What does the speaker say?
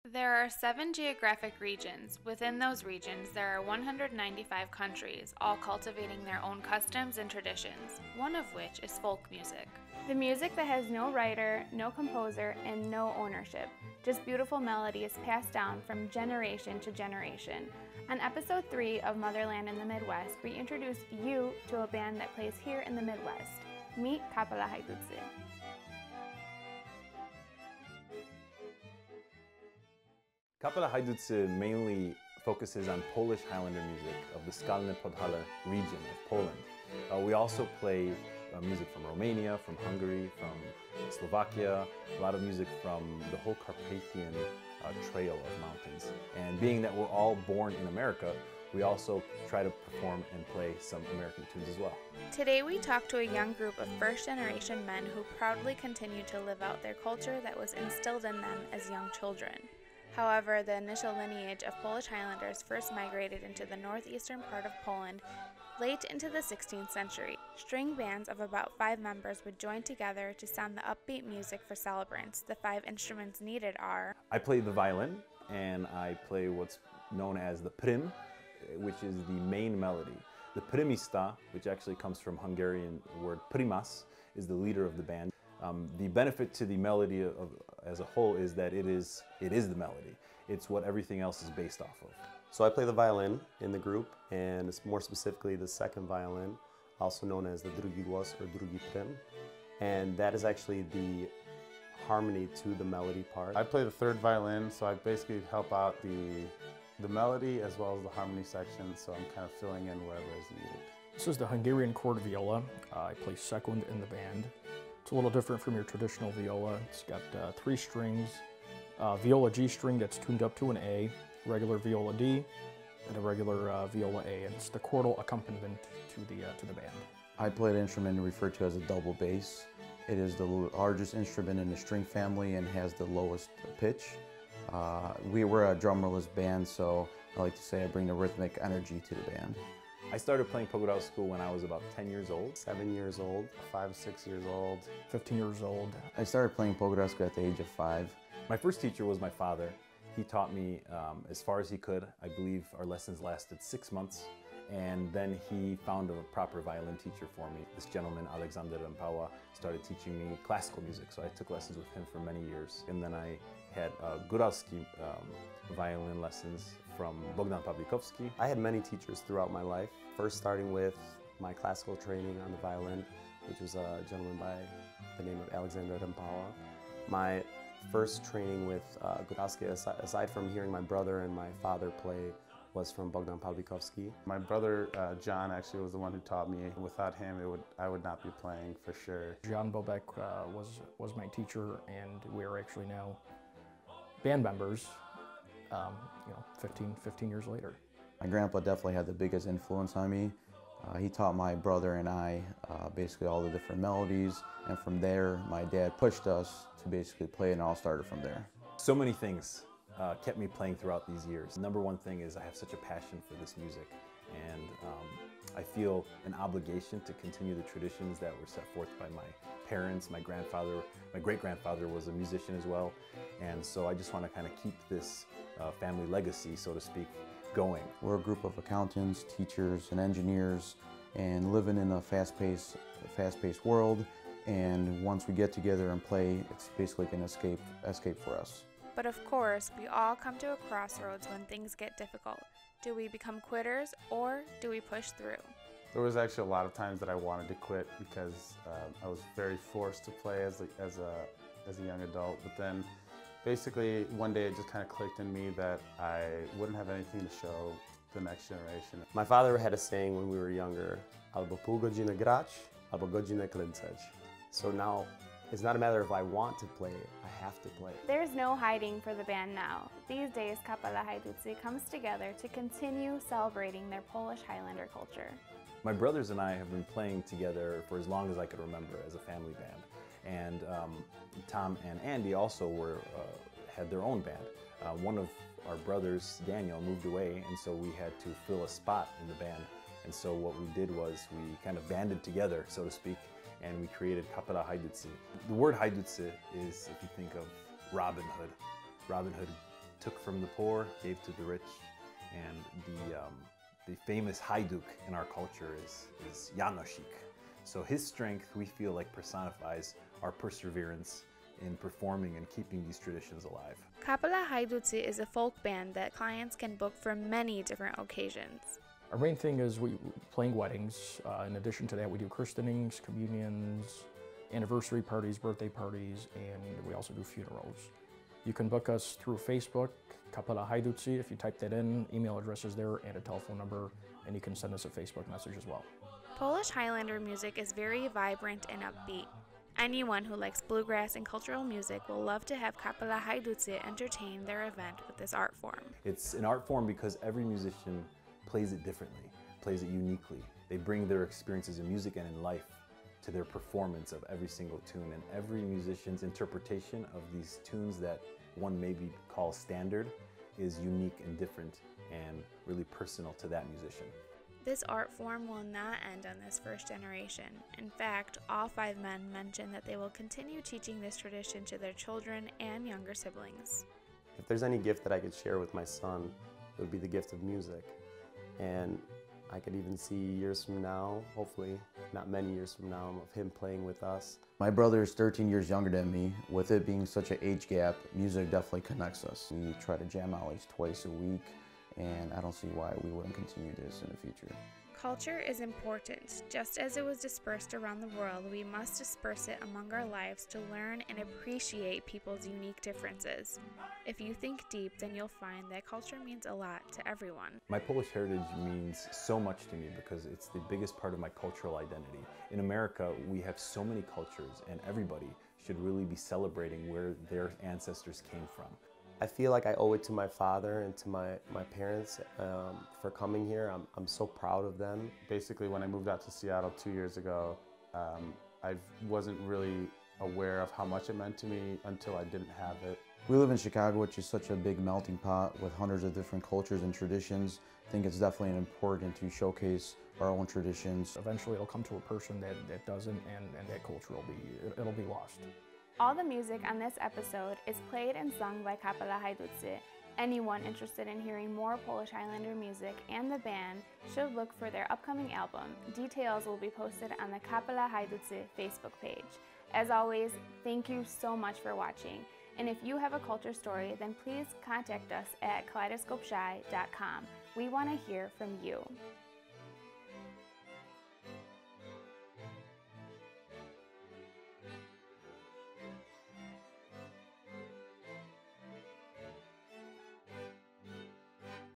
There are 7 geographic regions. Within those regions, there are 195 countries, all cultivating their own customs and traditions, one of which is folk music. The music that has no writer, no composer, and no ownership. Just beautiful melodies passed down from generation to generation. On episode 3 of Motherland in the Midwest, we introduce you to a band that plays here in the Midwest. Meet Kapela Hajducy. Kapela Hajducy mainly focuses on Polish Highlander music of the Skalne Podhale region of Poland. We also play music from Romania, from Hungary, from Slovakia, a lot of music from the whole Carpathian trail of mountains. And being that we're all born in America, we also try to perform and play some American tunes as well. Today we talk to a young group of first-generation men who proudly continue to live out their culture that was instilled in them as young children. However, the initial lineage of Polish Highlanders first migrated into the northeastern part of Poland late into the 16th century. String bands of about 5 members would join together to sound the upbeat music for celebrants. The 5 instruments needed are: I play the violin, and I play what's known as the prim, which is the main melody. The primista, which actually comes from Hungarian word primas, is the leader of the band. The benefit to the melody as a whole is that it is the melody. It's what everything else is based off of. So I play the violin in the group, and it's more specifically the second violin, also known as the drugi głos or drugi prim, and that is actually the harmony to the melody part. I play the third violin, so I basically help out the melody as well as the harmony section, so I'm kind of filling in wherever is needed. This is the Hungarian chord viola. I play second in the band. It's a little different from your traditional viola. It's got 3 strings, viola G string that's tuned up to an A, regular viola D, and a regular viola A. And it's the chordal accompaniment to the band. I play the instrument referred to as a double bass. It is the largest instrument in the string family and has the lowest pitch. We were a drummerless band, so I like to say I bring the rhythmic energy to the band. I started playing Pogoda school when I was about 10 years old. 7 years old. 5, 6 years old. 15 years old. I started playing Pogoda at the age of 5. My first teacher was my father. He taught me as far as he could. I believe our lessons lasted 6 months. And then he found a proper violin teacher for me. This gentleman, Alexander Rempała, started teaching me classical music. So I took lessons with him for many years. And then I had góralski violin lessons from Bogdan Pawlikowski. I had many teachers throughout my life, first starting with my classical training on the violin, which was a gentleman by the name of Alexander Rempała. My first training with góralski, aside from hearing my brother and my father play, was from Bogdan Pawlikowski. My brother John actually was the one who taught me. Without him, I would not be playing for sure. Jan Bobek was my teacher, and we are actually now band members, 15 years later. My grandpa definitely had the biggest influence on me. He taught my brother and I basically all the different melodies, and from there my dad pushed us to basically play, and it all started from there. So many things kept me playing throughout these years. Number one thing is I have such a passion for this music, and I feel an obligation to continue the traditions that were set forth by my parents. My great-grandfather was a musician as well, and so I just want to kind of keep this family legacy, so to speak, going. We're a group of accountants, teachers, and engineers, and living in a fast-paced world, and once we get together and play, it's basically like an escape for us. But of course, we all come to a crossroads when things get difficult. Do we become quitters, or do we push through? There was actually a lot of times that I wanted to quit because I was very forced to play as a young adult, but then basically one day it just kind of clicked in me that I wouldn't have anything to show the next generation. My father had a saying when we were younger, albo pół godziny grać, albo godzinę klęczeć. So now, it's not a matter of I want to play, I have to play. There's no hiding for the band now. These days, Kapela Hajducy comes together to continue celebrating their Polish Highlander culture. My brothers and I have been playing together for as long as I could remember as a family band. And Tom and Andy also had their own band. One of our brothers, Daniel, moved away, and so we had to fill a spot in the band. And so what we did was we kind of banded together, so to speak, and we created Kapela Hajducy. The word Hajducy is, if you think of Robin Hood took from the poor, gave to the rich, and the famous Hajduk in our culture is Janosik. So his strength, we feel like, personifies our perseverance in performing and keeping these traditions alive. Kapela Hajducy is a folk band that clients can book for many different occasions. Our main thing is we playing weddings. In addition to that, we do christenings, communions, anniversary parties, birthday parties, and we also do funerals. You can book us through Facebook, Kapela Hajducy. If you type that in, email address is there and a telephone number, and you can send us a Facebook message as well. Polish Highlander music is very vibrant and upbeat. Anyone who likes bluegrass and cultural music will love to have Kapela Hajducy entertain their event with this art form. It's an art form because every musician plays it differently, plays it uniquely. They bring their experiences in music and in life to their performance of every single tune, and every musician's interpretation of these tunes that one maybe calls standard is unique and different and really personal to that musician. This art form will not end on this first generation. In fact, all 5 men mention that they will continue teaching this tradition to their children and younger siblings. If there's any gift that I could share with my son, it would be the gift of music. And I could even see years from now, hopefully not many years from now, of him playing with us. My brother is 13 years younger than me. With it being such an age gap, music definitely connects us. We try to jam out at least twice a week, and I don't see why we wouldn't continue this in the future. Culture is important. Just as it was dispersed around the world, we must disperse it among our lives to learn and appreciate people's unique differences. If you think deep, then you'll find that culture means a lot to everyone. My Polish heritage means so much to me because it's the biggest part of my cultural identity. In America, we have so many cultures, and everybody should really be celebrating where their ancestors came from. I feel like I owe it to my father and to my parents for coming here. I'm so proud of them. Basically, when I moved out to Seattle 2 years ago, I wasn't really aware of how much it meant to me until I didn't have it. We live in Chicago, which is such a big melting pot with hundreds of different cultures and traditions. I think it's definitely important to showcase our own traditions. Eventually it'll come to a person that doesn't, and that culture it'll be lost. All the music on this episode is played and sung by Kapela Hajducy. Anyone interested in hearing more Polish Highlander music and the band should look for their upcoming album. Details will be posted on the Kapela Hajducy Facebook page. As always, thank you so much for watching. And if you have a culture story, then please contact us at kaleidoscopechi.com. We want to hear from you.